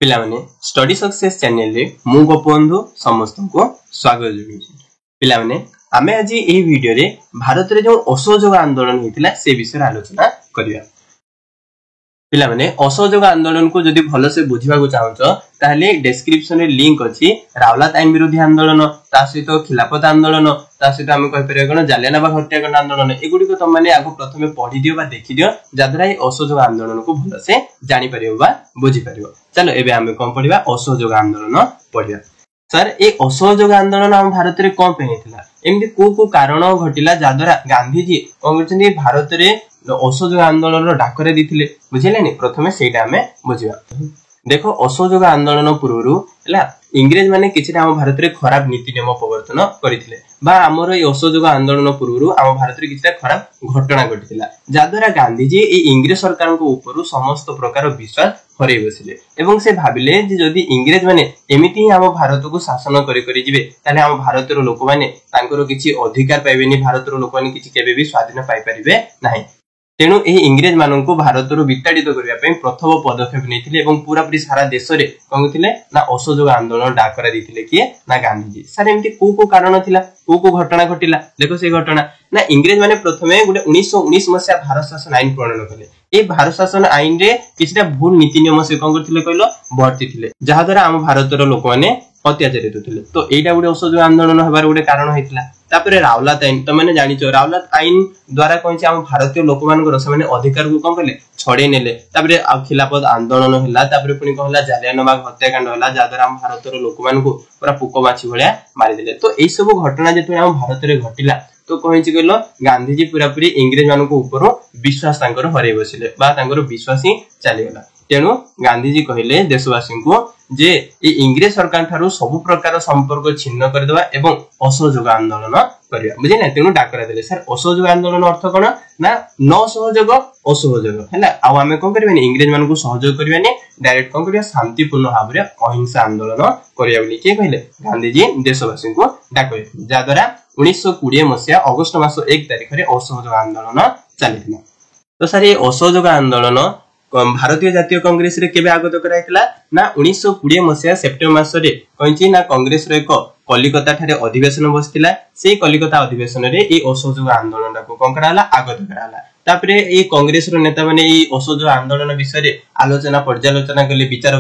पिला माने study success channel रे मु गोपबंधु समस्त को स्वागत जणाउछि। पिला माने आमे आज ए वीडियो रे भारत रे जो असहयोग आंदोलन हेतिला से विषय आलोचना करिया। पिला माने असहयोग आंदोलन को जदि भलो से बुझिबा को चाहछो ताले डिस्क्रिप्शन रे लिंक अछि रावलात आईन विरोधी आंदोलन ता सहित खिलाफत आंदोलन ता सहित हम कहि परिया कोन जालियानबाग हत्याकांड आंदोलन एगुडी को तुम माने आगो प्रथमे पढि दियो बा देखि दियो जादरा ए असहयोग आंदोलन को भलो से जानि परियो बा बुझि परियो। चलो एबे हम कोन पढिबा असहयोग आंदोलन पढिया। सर ए असहयोग आंदोलन हम भारत रे कोन पे हेतिला एमदी को कारण घटिला जादरा गांधी जी कोन करछन भारत रे असहयोग आंदोलन रो डाकरे दिथिले बुझिलेनी। प्रथमे सेटा हमें बुझिबा। देखो असहयोग आंदोलन पूर्वरु हला इंग्रेज माने किछि हम भारत रे खराब नीति नियम प्रवर्तन करिथिले बा हमर ए असहयोग आंदोलन पूर्वरु हम भारत रे किछि खराब घटना घटिथिला जादरा गांधी जी ए इंग्रेज सरकार को ऊपर समस्त प्रकार विश्वास हरै बसिले एवं से भाबिले जे जदि इंग्रेज माने एमिति हम भारत को शासन करि करि जिवे ताले हम भारत रो लोक माने तांकर किछि अधिकार पाइबेनी भारत रो लोक माने किछि केबे भी स्वाधीन पाइ परिबे नाही। तेणु ए इंग्रेज मानन को भारत रो विताड़ित करिया पई प्रथम पदक्षेप नेथिले एवं पूरा पूरी सारा देश रे कहथिले ना असहयोग आंदोलन डाकरा दिथिले किए ना गांधी जी। सर एमती को कारण थिला को घटना घटिला देखो से घटना ना इंग्रेज माने प्रथमे गुटे 1919 मसिया भारत शासन आईन प्रणयन कले। ए भारत शासन आईन रे किछटा भूल नीति नियम से कोन करथिले कहलो बर्तिथिले जहा द्वारा हम भारत रो लोक माने अत्याचारित होथिले। तो एटा गुटे असहयोग आंदोलन होबार गुटे कारण होइतिला। तापरे रावलात आईन त माने जानिचो रावलात आईन द्वारा कोनचे हम भारतीय लोक मानकर से अधिकार को कोन करले छडे नेले। तापरे खिलाफत आंदोलन होला तापरे पुनी कहला जालियानबाग हत्याकांड होला जादरा हम भारतर लोक मानकु पूरा पुको माछि भलिया मारि देले। तो एई सब घटना जेतु हम भारत रे घटिला तो कहिछि कहलो गांधी जी पूरा पूरी इंग्रेज मानकु ऊपर विश्वास तांकर हरै बसिले बा तांकर विश्वास ही चली गेला। तेणु गांधी जी कहले देशवासी को जे ए इंग्रेज सरकार थारु सब प्रकार संपर्क छिन्न कर देबा एवं असहयोग आंदोलन करिया बुझे ना। तेणु डाकरा देले। सर असहयोग आंदोलन अर्थ कोन ना न सहयोग असहयोग हैला आ हमें कोन करबेनी इंग्रेज मानकु सहयोग करबेनी डायरेक्ट कोन करिया शांतिपूर्ण भाबरे अहिंसा आंदोलन करिया बोली के कहले गांधी जी देशवासी को डाकले जा द्वारा 1920 मसिया अगस्त मास 1 तारिख रे असहयोग आंदोलन चलिथिला। तो सर ए असहयोग आंदोलन भारतीय जातीय कांग्रेस रे केबे आगत कराइतला ना 1920 मसिया सेप्टेम्बर मास रे कहिछि ना कांग्रेस रो एक कलिकता ठारे अधिवेशन बसतिला। सेही कलिकता अधिवेशन रे ए असहयोग आंदोलन को कोन कराला आगत कराला। तापरे ए कांग्रेस रो नेता माने ए असहयोग आंदोलन विषय रे आलोचना पर्यालोचना कले विचार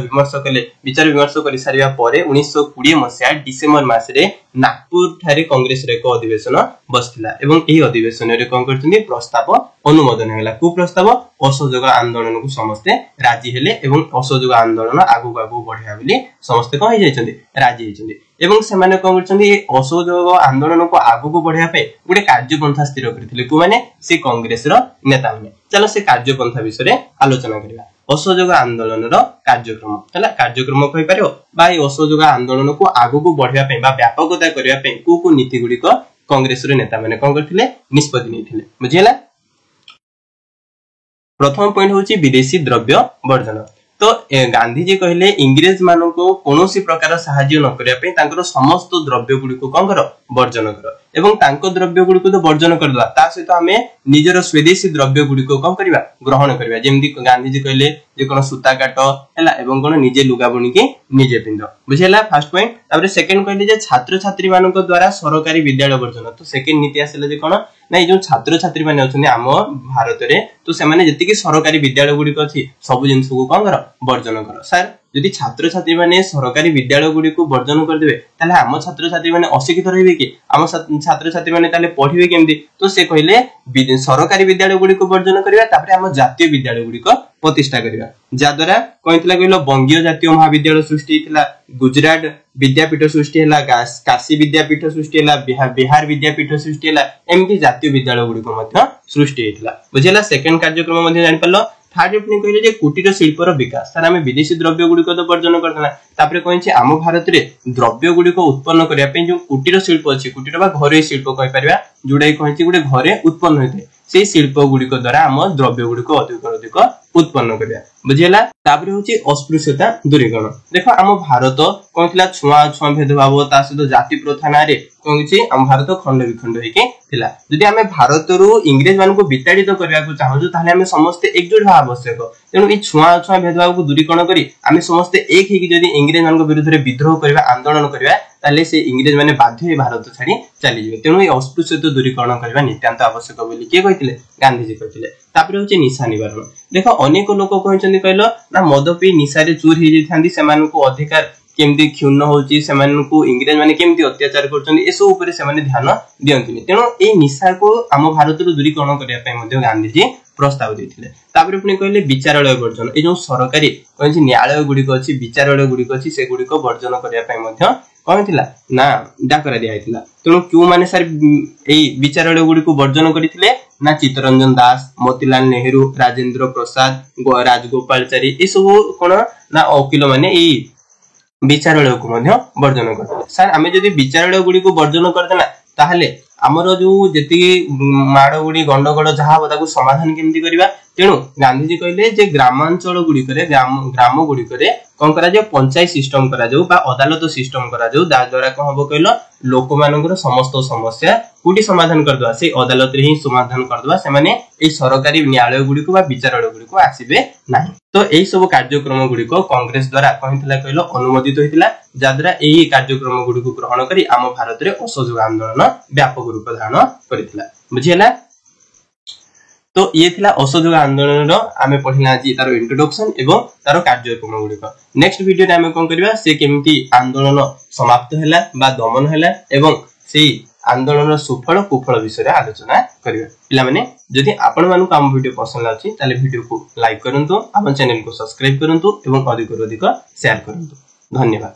विमर्श करि सारिया परे 1920 मसिया डिसेंबर मास रे नागपुर ठारे कांग्रेस रे एक अधिवेशन बसतिला एवं एही अधिवेशन रे कोन करथि प्रस्ताव अनुमोदन हैला। को प्रस्ताव असहयोग आंदोलन को समस्त राजी हेले एवं असहयोग आंदोलन आगु आगु बढ़िया बोली समस्त कहि जायछन्ती राजी हेछन्ती एवं से माने कोन करछन्ती असहयोग आंदोलन को आगु को बढ़िया पे गुटे कार्यपंथा स्थिर करथिले को माने से कांग्रेस रो नेता माने। चलो से कार्यपंथा विषय रे आलोचना करिवा। असहयोग आंदोलन रो कार्यक्रम हैला कार्यक्रम कहि परियो बा ए असहयोग आंदोलन को आगु को बढ़िया पे बा व्यापकता करिया पे को नीति गुडी को कांग्रेस रो नेता माने कोन करथिले निष्पत्ति नेथिले बुझियला। प्रथम पॉइंट होची विदेशी द्रव्य वर्जन। तो गांधी जी कहले इंग्रेज मानन को कोनोसी प्रकार सहाय्य न करिया पे तांकर समस्त द्रव्य गुडी को कोन करो वर्जन करो एवं तांको द्रव्य गुडी को तो वर्जन करदला ता सहित हमें निजर स्वदेशी द्रव्य गुडी को कोन करबा ग्रहण करबा। जेमि गांधी जी कहले जे कोन सूता काट हैला एवं कोन निजे लुगा बुनी के निजे पिंद बुझियला फर्स्ट पॉइंट। तापर सेकंड कहले जे छात्र छात्री मानन को द्वारा सरकारी विद्यालय वर्जन। तो सेकंड नीति आसेला जे कोन नै जो छात्र छात्री माने अछन हम भारत रे तो से माने जति कि सरकारी विद्यालय गुडी को अछि सब जिंस को कोन करो वर्जन करो। सर यदि छात्र छात्री माने सरकारी विद्यालय गुडी को वर्जन कर देबे ताले हम छात्र छात्री माने अशिक्षित रहिबे कि हम छात्र छात्री माने ताले पढिबे केमदी। तो से कहले सरकारी विद्यालय गुडी को वर्जन करिवा तापर हम जातीय विद्यालय गुडी को प्रतिष्ठा करिवा जा द्वारा कहितला कहलो बंगीय जातीय महाविद्यालय सृष्टि हितला गुजरात विद्यापीठ सृष्टि हला काशी विद्यापीठ सृष्टि हला बिहार विद्यापीठ सृष्टि हला एमती जातीय विद्यालय गुडी को मध्य सृष्टि हितला बुझिला। सेकंड कार्यक्रम मध्य जानि पल्लो थर्ड अपनी कहले जे कुटीर शिल्पर विकास। सर हमें विदेशी द्रव्य गुडी को तो वर्जन करथला तापर कहिछि हम भारत रे द्रव्य गुडी को उत्पन्न करिया पे जो कुटीर शिल्प अछि कुटीर बा घरे शिल्प कहि परिबा जुडा कहिछि गुटे घरे उत्पन्न होइते से शिल्प गुडी को द्वारा हम द्रव्य गुडी को अधिक उत्पन्न करिया बुझियला तापर होची अस्पृश्यता दूरीकरण देखो हम भारत कोनथिला छुआ छुआ भेदभाव ता सहित जाति प्रथा नारे कोनछि हम भारत खंड विखंड हेके थिला जदि हमें भारत रु इंग्रेज मान को विताड़ित करबा को चाहू ताले हमें समस्त एकजुट भा आवश्यक तेनु ई छुआ छुआ भेदभाव को दूरीकरण करी हमें समस्त एक हेकी जदि इंग्रेज मान को विरुद्ध रे विद्रोह करबा आंदोलन करबा ताले से इंग्रेज माने बाध्य भारत छाड़ी चली जिवे तेनु ई अस्पृश्यता दूरीकरण करबा नितांत आवश्यक बोली के कहिथिले गांधी जी कहिथिले तापर होची निशा निवारण देखो अनेक लोक कहचंदी कहलो ना मद पी निशा रे चूर हे जेथांदी सेमान को अधिकार केमदी क्षुण्ण होची सेमान को इंग्रेज माने केमदी अत्याचार करचंदी एसो ऊपर से माने ध्यान दियंतिनी तेनु ए निशा को हम भारत रो दूरीकरण करिया पय मध्ये गांधी जी प्रस्ताव देथिले तापर पुनी कहले विचारालय वर्जन ए जो सरकारी कहछि न्यायालय गुडी को अछि विचारालय गुडी को अछि से गुडी को वर्जन करिया पय मध्ये कहथिला ना डाकरा दिया आइथिला तेनु क्यों माने सर ए विचारालय गुडी को वर्जन करिथिले ना चित्तरंजन दास मोतीलाल नेहरू राजेंद्र प्रसाद राजगोपालचारी ए सब कोन ना वकील माने ए विचारालय को मध्ये वर्जन करथिले सर हमें जदी विचारालय गुडी को वर्जन करदेना ताहले हमर जो जेति माडगुडी गंडगोड़ जहा ताको समाधान केमती करबा तेनु गांधी जी कहले जे ग्रामांचल गुडी करे ग्राम गुडी करे कोन करा जे पंचायत सिस्टम करा जाऊ बा अदालत सिस्टम करा जाऊ दा द्वारा कोन हबो कहलो लोक मानकर समस्त समस्या कुटी समाधान कर दवा से अदालत रे ही समाधान कर दवा से माने ए सरकारी न्यायालय गुडी को बा विचारालय गुडी को आसीबे नाही तो एई सब कार्यक्रम गुडी को कांग्रेस द्वारा कहितला कहलो अनुमोदित होइतिला जाद्रा एई कार्यक्रम गुडी को ग्रहण करी आम भारत रे असहयोग आंदोलन व्यापक रूप धारण करितला बुझियला तो ये थिला असहयोग आंदोलन रो आमे पढिला जी तारो इंट्रोडक्शन एवं तारो कार्यक्रम गुडी को नेक्स्ट वीडियो रे आमे कोन करबा से केमती आंदोलन समाप्त हैला बा दमन हैला एवं सेई आंदोलन सुफल कुफल विषय रे आलोचना करिवे पिला माने जदि आपण मानू काम वीडियो पसंद लाछि ताले वीडियो को लाइक करंतु अपन चैनल को सब्सक्राइब करंतु एवं अधिक से अधिक शेयर करंतु धन्यवाद।